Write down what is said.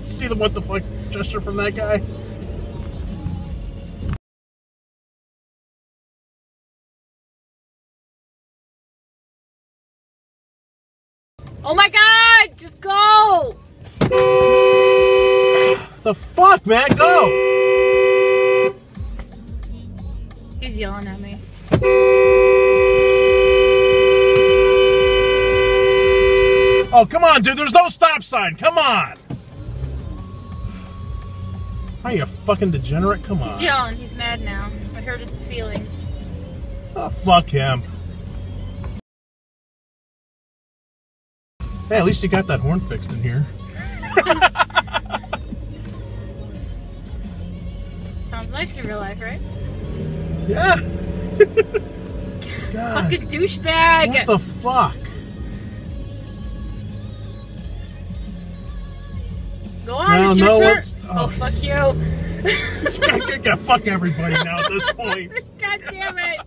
See the what the fuck gesture from that guy? Oh my god! Just go! The fuck, man? Go! He's yelling at me. Oh, come on, dude. There's no stop sign. Come on. Are you a fucking degenerate? Come on. He's yelling. He's mad now. I hurt his feelings. Oh, fuck him. Hey, at least you got that horn fixed in here. Sounds nice in real life, right? Yeah. God. Fucking douchebag. What the fuck? Go on, it's your turn. Oh, fuck you. He's gonna fuck everybody now at this point. God damn it.